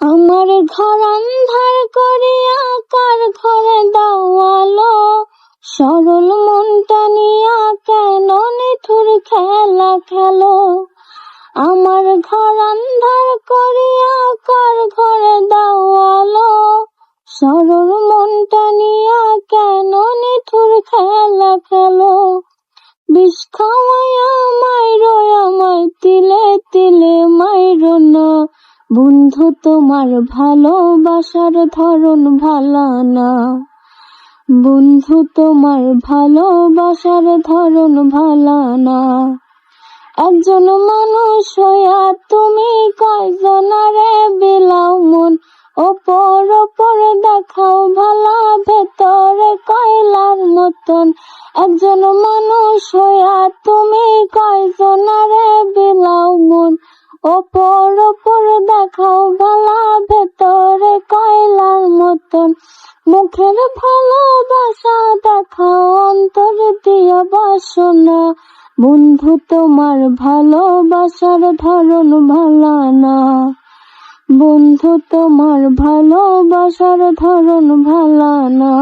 আমার ঘর আন্ধার করিয়া কার ঘরে দাও আলো, সরল মনটা নিয়া কেন নিঠুর খেলা খেলো। আমার ঘর আন্ধার করিয়া কার ঘরে দাও আলো, সরল মনটা নিয়া কেন নিঠুর খেলা খেলো। বিষ খাওয়াইয়া মাইরো আমায় তিলে তিলে মাইরো না, বন্ধু তোমার ভালোবাসার ধরন ভালো না। বন্ধু তোমার ভালোবাসার ধরন ভালো না। একজন মানুষ হইয়া তুমি কয়জনারে বিলাও মন, ওপর ওপর দেখাও ভালা ভেতরে কয়লার মতন। একজন মানুষ হইয়া তুমি কয়জনারে বিলাও মন, ওপর ওপর দেখাও ভালা ভেতরে কয়লার মতন। মুখের ভালোবাসা দেখাও অন্তর দিয়া বাসনা, বন্ধু তোমার ভালোবাসার ধরন ভালো না। বন্ধু তোমার ভালোবাসার ধরন ভালো না।